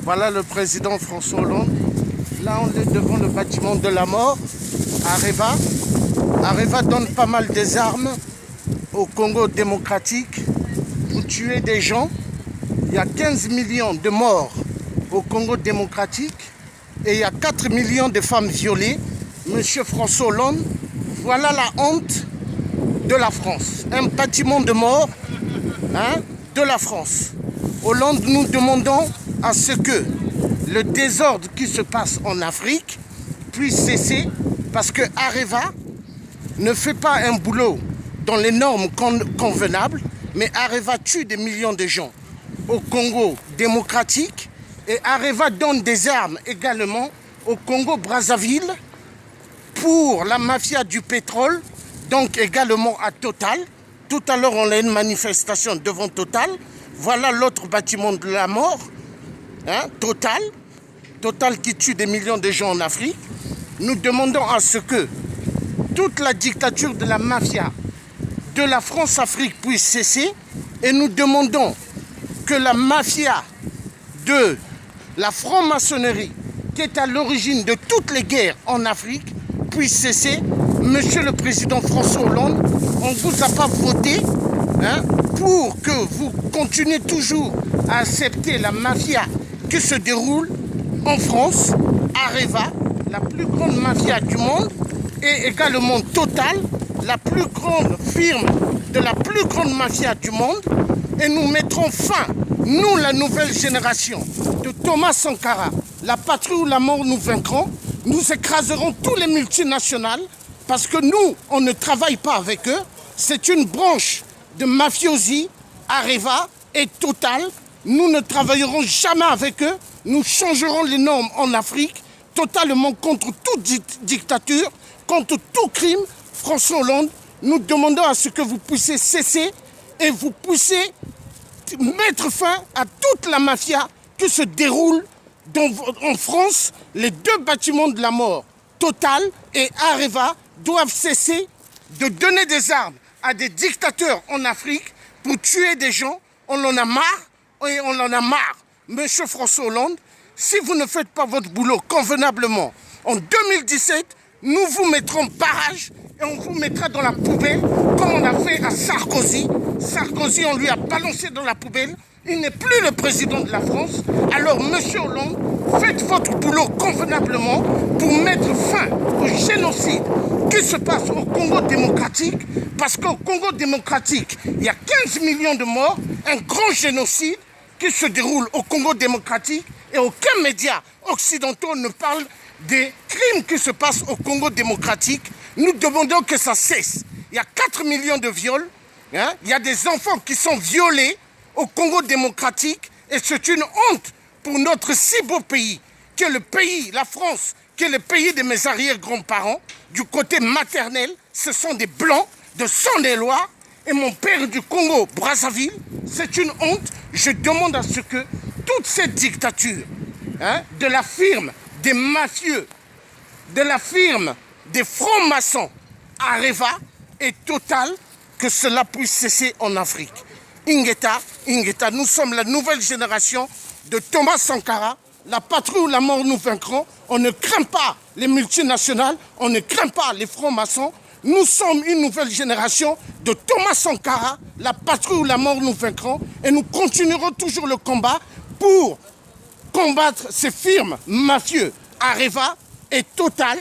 Voilà le président François Hollande. Là, on est devant le bâtiment de la mort, Areva. Areva donne pas mal des armes au Congo démocratique pour tuer des gens. Il y a 15 millions de morts au Congo démocratique et il y a 4 millions de femmes violées. Monsieur François Hollande, voilà la honte de la France. Un bâtiment de mort de la France. Hollande, nous demandons à ce que le désordre qui se passe en Afrique puisse cesser parce que Areva ne fait pas un boulot dans les normes convenables, mais Areva tue des millions de gens au Congo démocratique et Areva donne des armes également au Congo-Brazzaville pour la mafia du pétrole, donc également à Total. Tout à l'heure, on a une manifestation devant Total. Voilà l'autre bâtiment de la mort, Total. Total qui tue des millions de gens en Afrique. Nous demandons à ce que toute la dictature de la mafia de la France-Afrique puisse cesser et nous demandons que la mafia de la franc-maçonnerie qui est à l'origine de toutes les guerres en Afrique puisse cesser. Monsieur le Président François Hollande, on ne vous a pas voté pour que vous continuez toujours à accepter la mafia qui se déroule en France, Areva, la plus grande mafia du monde, et également Total, la plus grande firme de la plus grande mafia du monde. Et nous mettrons fin, nous la nouvelle génération de Thomas Sankara, la patrie ou la mort nous vaincrons. Nous écraserons tous les multinationales parce que nous, on ne travaille pas avec eux. C'est une branche de mafiosi, Areva et Total. Nous ne travaillerons jamais avec eux. Nous changerons les normes en Afrique, totalement contre toute dictature, contre tout crime. François Hollande, nous demandons à ce que vous puissiez cesser et vous puissiez mettre fin à toute la mafia qui se déroule en France. Les deux bâtiments de la mort, Total et Areva, doivent cesser de donner des armes à des dictateurs en Afrique pour tuer des gens. On en a marre et on en a marre. Monsieur François Hollande, si vous ne faites pas votre boulot convenablement, en 2017, nous vous mettrons barrage et on vous mettra dans la poubelle comme on a fait à Sarkozy. Sarkozy, on lui a balancé dans la poubelle. Il n'est plus le président de la France. Alors, monsieur Hollande, faites votre boulot convenablement pour mettre fin au génocide qui se passe au Congo démocratique. Parce qu'au Congo démocratique, il y a 15 millions de morts, un grand génocide qui se déroule au Congo démocratique et aucun média occidentaux ne parle des crimes qui se passent au Congo démocratique. Nous demandons que ça cesse. Il y a 4 millions de viols, il y a des enfants qui sont violés au Congo démocratique et c'est une honte pour notre si beau pays, qui est le pays, la France, qui est le pays de mes arrière-grands-parents. Du côté maternel, ce sont des Blancs de Saône-et-Loire et mon père du Congo, Brazzaville. C'est une honte. Je demande à ce que toute cette dictature, de la firme des mafieux, de la firme des francs-maçons, Areva et Total, que cela puisse cesser en Afrique. Ingeta, nous sommes la nouvelle génération de Thomas Sankara. La patrie ou la mort nous vaincront. On ne craint pas les multinationales, on ne craint pas les francs-maçons. Nous sommes une nouvelle génération de Thomas Sankara. La patrie ou la mort nous vaincront. Et nous continuerons toujours le combat pour combattre ces firmes mafieux, Areva et Total.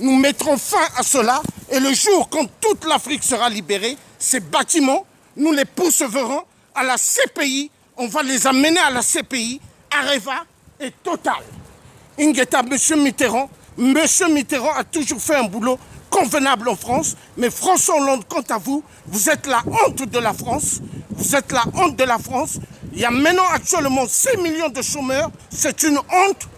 Nous mettrons fin à cela. Et le jour quand toute l'Afrique sera libérée, ces bâtiments, nous les poursuivrons à la CPI. On va les amener à la CPI, Areva et Total. Ingeta, Monsieur Mitterrand a toujours fait un boulot convenable en France. Mais François Hollande, quant à vous, vous êtes la honte de la France. Vous êtes la honte de la France. Il y a maintenant actuellement 6 millions de chômeurs. C'est une honte.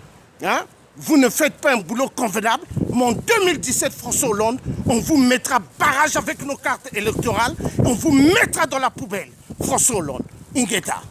Vous ne faites pas un boulot convenable. Mais en 2017, François Hollande, on vous mettra barrage avec nos cartes électorales. On vous mettra dans la poubelle. François Hollande, Ingeta.